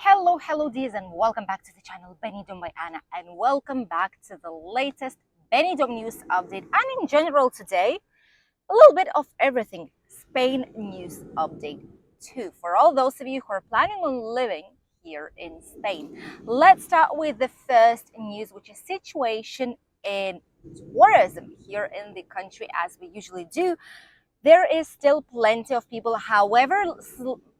Hello dears, and welcome back to the channel Benidorm by Anna, and welcome back to the latest Benidorm news update, and in general today a little bit of everything Spain news update too, for all those of you who are planning on living here in Spain. Let's start with the first news, which is situation in tourism here in the country. As we usually do, there is still plenty of people. However,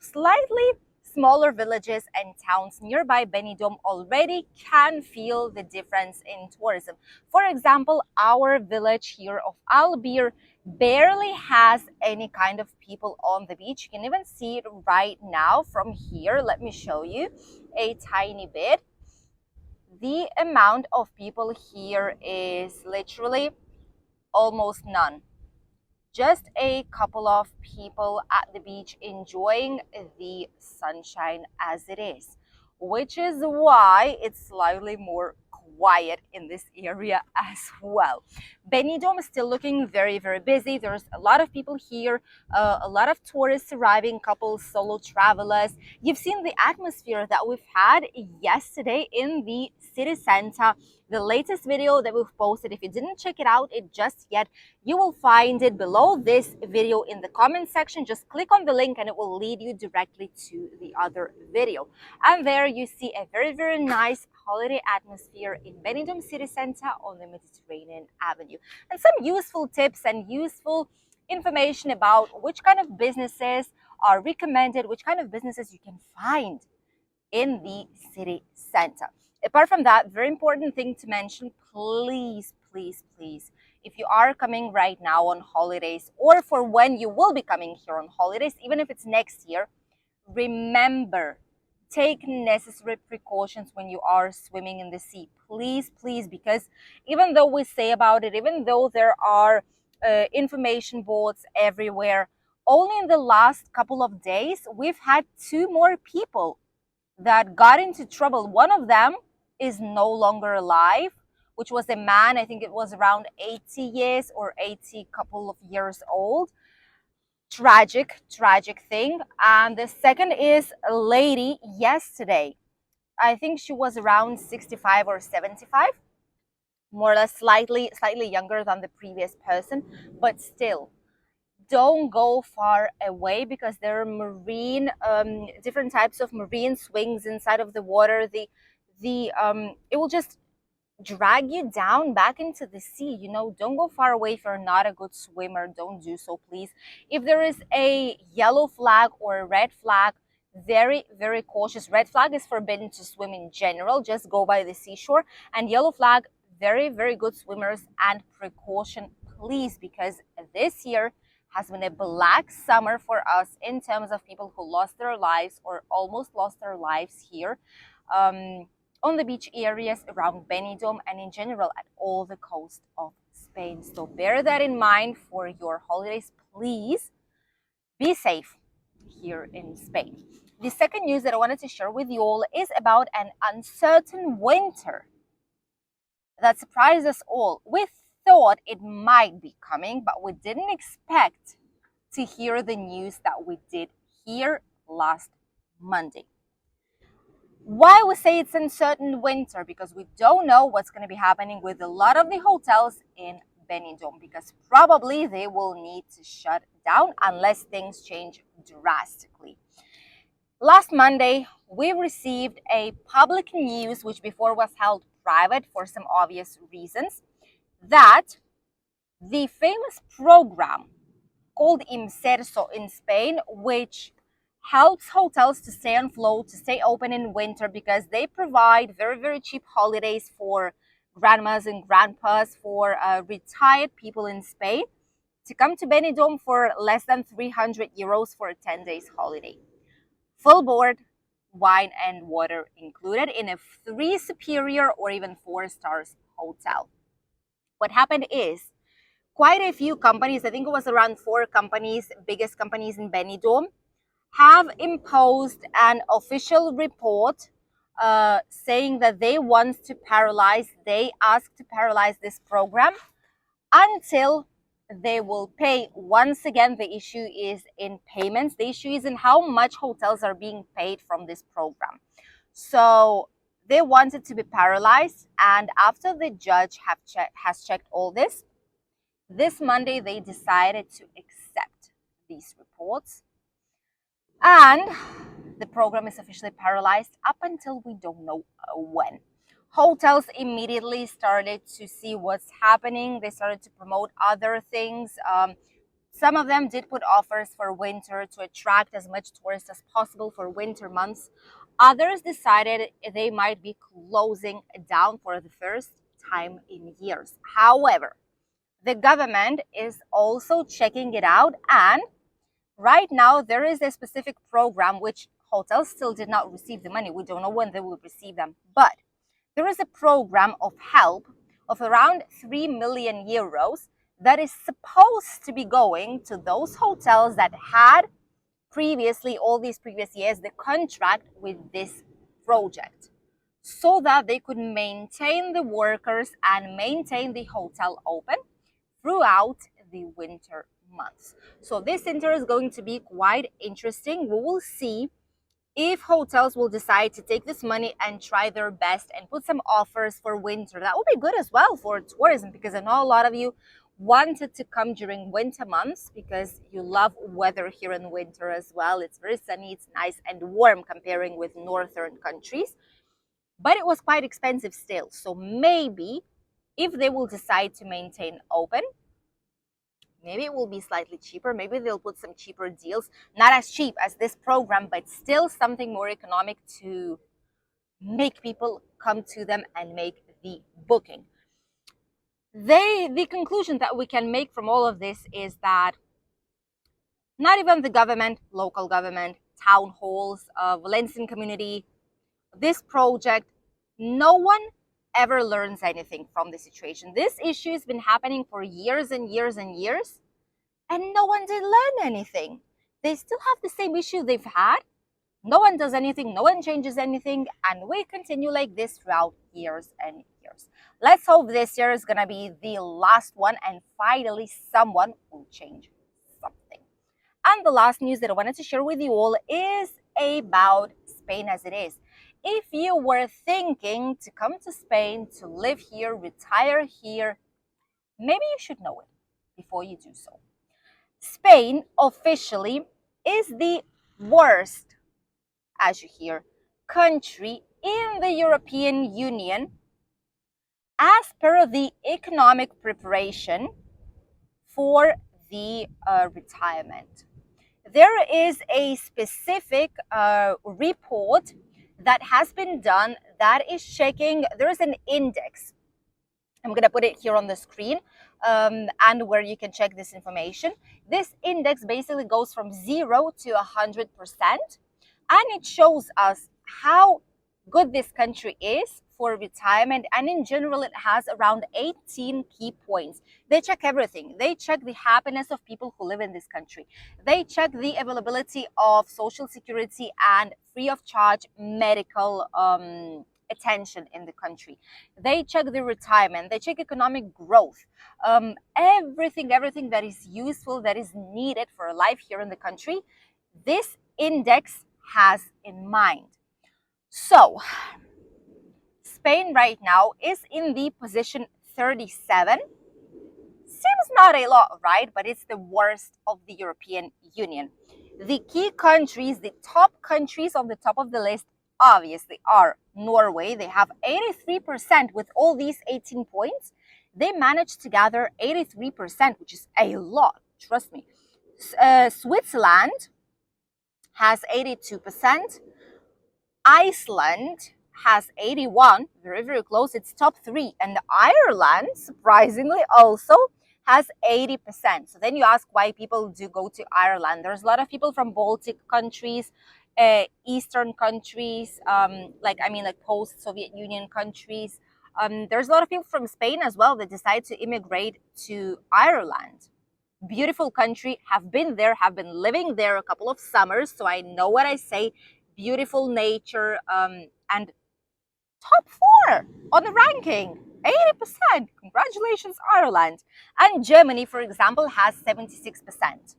slightly smaller villages and towns nearby Benidorm already can feel the difference in tourism. For example, our village here of Albir barely has any kind of people on the beach. You can even see it right now from here. Let me show you a tiny bit. The amount of people here is literally almost none. Just a couple of people at the beach enjoying the sunshine as it is, which is why it's slightly more quiet in this area as well. Benidorm is still looking very busy. There's a lot of people here, a lot of tourists arriving, couples, solo travelers. You've seen the atmosphere that we've had yesterday in the city center. The latest video that we've posted, if you didn't check it out just yet, you will find it below this video in the comment section. Just click on the link and it will lead you directly to the other video. And there you see a very nice holiday atmosphere in Benidorm city center on the Mediterranean Avenue. And some useful tips and useful information about which kind of businesses are recommended, which kind of businesses you can find in the city center. Apart from that, very important thing to mention, please, if you are coming right now on holidays, or for when you will be coming here on holidays, even if it's next year, remember, take necessary precautions when you are swimming in the sea. Please, because even though we say about it, even though there are information boards everywhere, only in the last couple of days, we've had 2 more people that got into trouble. One of them is no longer alive, which was a man. I think it was around 80 years or 80 couple of years old. Tragic thing. And the second is a lady yesterday. I think she was around 65 or 75, more or less slightly younger than the previous person, but still, don't go far away because there are marine different types of marine swings inside of the water. It will just drag you down back into the sea. Don't go far away. If you're not a good swimmer, don't do so, please. If there is a yellow flag or a red flag, very cautious. Red flag is forbidden to swim in general, just go by the seashore. And yellow flag, very good swimmers. And precaution, please, because this year has been a black summer for us in terms of people who lost their lives or almost lost their lives here on the beach areas around Benidorm and in general at all the coast of Spain. So bear that in mind for your holidays. Please be safe here in Spain. The second news that I wanted to share with you all is about an uncertain winter that surprised us all. We thought it might be coming, but we didn't expect to hear the news that we did here last Monday. Why we say it's uncertain winter? Because we don't know what's going to be happening with a lot of the hotels in Benidorm, because probably they will need to shut down unless things change drastically. Last Monday, we received a public news, which before was held private for some obvious reasons, that the famous program called Imserso in Spain, which helps hotels to stay afloat, to stay open in winter, because they provide very cheap holidays for grandmas and grandpas, for retired people in Spain to come to Benidorm for less than 300 euros for a 10 days holiday. Full board, wine and water included in a 3 superior or even 4 stars hotel. What happened is, quite a few companies, I think it was around 4 companies, biggest companies in Benidorm, have imposed an official report saying that they asked to paralyze this program until They will pay. Once again, the issue is in payments. The issue is in how much hotels are being paid from this program. So they wanted to be paralyzed, and after the judge has checked all this Monday they decided to accept these reports, and the program is officially paralyzed up until we don't know when. Hotels immediately started to see what's happening. They started to promote other things. Some of them did put offers for winter to attract as much tourists as possible for winter months. Others decided they might be closing down for the first time in years. However, the government is also checking it out, and right now there is a specific program which hotels still did not receive the money. We don't know when they will receive them, but there is a program of help of around 3 million euros that is supposed to be going to those hotels that had previously, all these previous years, the contract with this project, so that they could maintain the workers and maintain the hotel open throughout the winter months. So this winter is going to be quite interesting. We will see if hotels will decide to take this money and try their best and put some offers for winter. That would be good as well for tourism, because I know a lot of you wanted to come during winter months because you love weather here in winter as well. It's very sunny, it's nice and warm comparing with northern countries, but it was quite expensive still. So maybe if they will decide to maintain open, maybe it will be slightly cheaper. Maybe they'll put some cheaper deals, not as cheap as this program, but still something more economic to make people come to them and make the booking. The conclusion that we can make from all of this is that not even the government, local government, town halls, Valencian community, this project, no one ever learns anything from the situation. This issue has been happening for years and years and years, and no one did learn anything. They still have the same issue they've had. No one does anything, no one changes anything, and we continue like this throughout years and years. Let's hope this year is gonna be the last one and finally someone will change something. And the last news that I wanted to share with you all is about Spain as it is. If you were thinking to come to Spain, to live here, retire here, maybe you should know it before you do so. Spain officially is the worst, as you hear, country in the European Union as per the economic preparation for the retirement. There is a specific report that has been done that is checking. There is an index. I'm going to put it here on the screen, and where you can check this information. This index basically goes from 0 to 100%, and it shows us how good this country is for retirement, and in general it has around 18 key points. They check everything. They check the happiness of people who live in this country. They check the availability of social security and free of charge medical attention in the country. They check the retirement. They check economic growth. Everything that is useful, that is needed for life here in the country, this index has in mind. So Spain right now is in the position 37. Seems not a lot, right? But it's the worst of the European Union. The key countries, the top countries on the top of the list, obviously are Norway. They have 83% with all these 18 points. They managed to gather 83%, which is a lot, trust me. Switzerland has 82%. Iceland has 81, very, very close. It's top 3. And Ireland, surprisingly, also has 80%. So then you ask why people do go to Ireland. There's a lot of people from Baltic countries, Eastern countries, like post-Soviet Union countries. There's a lot of people from Spain as well that decide to immigrate to Ireland. Beautiful country, have been there, have been living there a couple of summers, so I know what I say. Beautiful nature, and top 4 on the ranking. 80%. Congratulations, Ireland. And Germany, for example, has 76%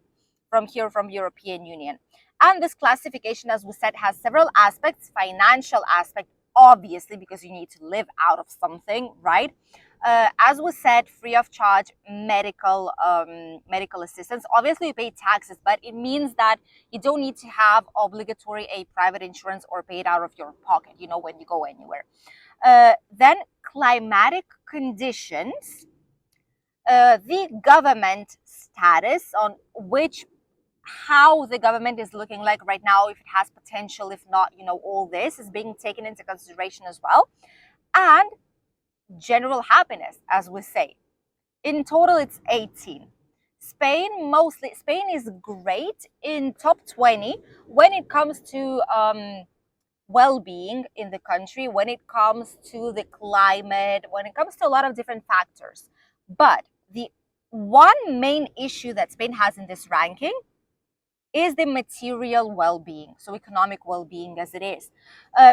from here from European Union. And this classification, as we said, has several aspects. Financial aspect, obviously, because you need to live out of something, right? As we said, free of charge medical assistance. Obviously, you pay taxes, but it means that you don't need to have obligatory a private insurance or pay it out of your pocket, when you go anywhere. Then climatic conditions, the government status on which how the government is looking like right now, if it has potential, if not, all this is being taken into consideration as well. And general happiness, as we say. In total, it's 18. Spain is great in top 20 when it comes to well-being in the country, when it comes to the climate, when it comes to a lot of different factors. But the one main issue that Spain has in this ranking is the material well-being, so economic well-being as it is.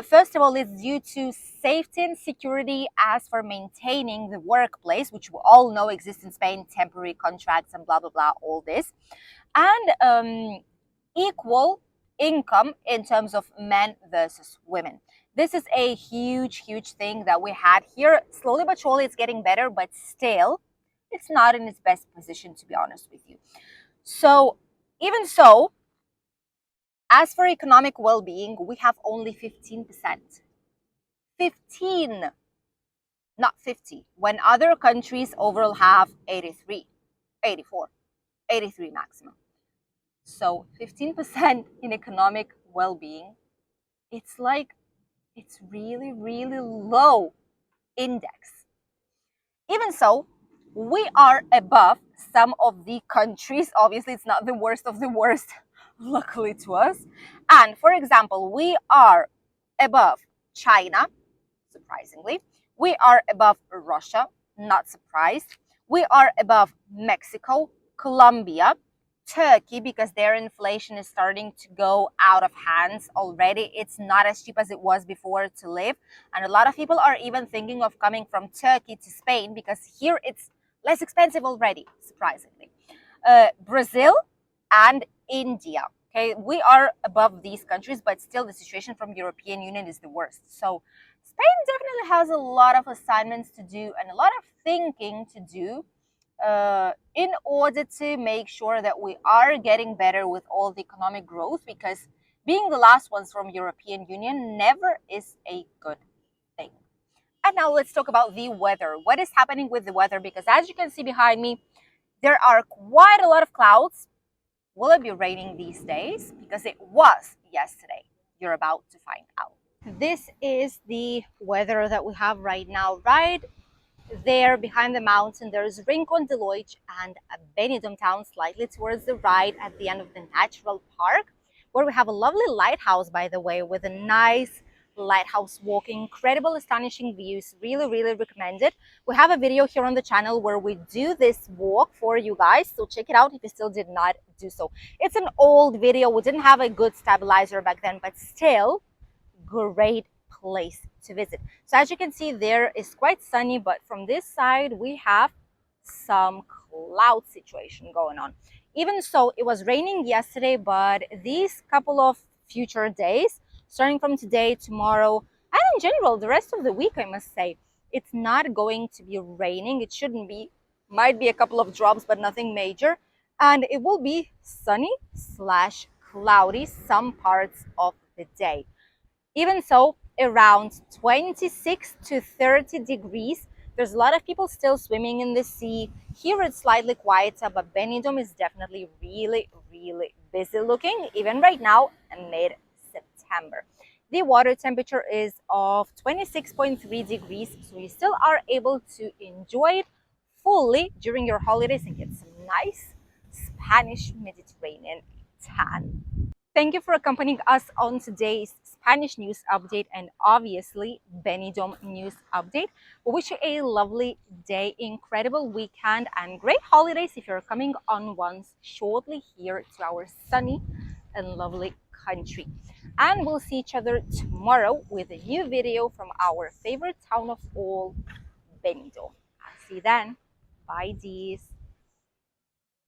First of all, it's due to safety and security as for maintaining the workplace, which we all know exists in Spain, temporary contracts and blah, blah, blah, all this. And equal income in terms of men versus women. This is a huge, huge thing that we had here. Slowly but surely, it's getting better, but still, it's not in its best position, to be honest with you. So, even so, as for economic well-being, we have only 15%. 15, not 50, when other countries overall have 83, 84, 83 maximum. So 15% in economic well-being, it's really, really low index. Even so, we are above some of the countries. Obviously, it's not the worst of the worst, luckily to us. And for example, we are above China, surprisingly. We are above Russia, not surprised. We are above Mexico, Colombia, Turkey, because their inflation is starting to go out of hands already. It's not as cheap as it was before to live. And a lot of people are even thinking of coming from Turkey to Spain because here it's less expensive already, surprisingly. Brazil and India. Okay, we are above these countries, but still the situation from European Union is the worst. So Spain definitely has a lot of assignments to do and a lot of thinking to do in order to make sure that we are getting better with all the economic growth, because being the last ones from European Union never is a good thing. And now let's talk about the weather. What is happening with the weather? Because as you can see behind me, there are quite a lot of clouds. Will it be raining these days? Because it was yesterday. You're about to find out. This is the weather that we have right now, right there behind the mountain. There's Rincon de Loix and Benidorm town slightly towards the right at the end of the natural park, where we have a lovely lighthouse, by the way, with a nice lighthouse walking, incredible, astonishing views. Really, really recommend it. We have a video here on the channel where we do this walk for you guys, so check it out if you still did not do so. It's an old video. We didn't have a good stabilizer back then, but still great place to visit. So as you can see, there is quite sunny, but from this side we have some cloud situation going on. Even so, it was raining yesterday, but these couple of future days, starting from today, tomorrow, and in general the rest of the week, I must say, it's not going to be raining. It shouldn't be. Might be a couple of drops, but nothing major. And it will be sunny slash cloudy some parts of the day. Even so, around 26 to 30 degrees. There's a lot of people still swimming in the sea. Here it's slightly quieter, but Benidorm is definitely really, really busy looking, even right now in mid-September. The water temperature is of 26.3 degrees, so you still are able to enjoy it fully during your holidays and get some nice Spanish Mediterranean tan. Thank you for accompanying us on today's Spanish news update and obviously Benidorm news update. We wish you a lovely day, incredible weekend, and great holidays if you're coming on ones shortly here to our sunny and lovely country. And we'll see each other tomorrow with a new video from our favorite town of all, Benidorm. I'll see you then. Bye, Dees.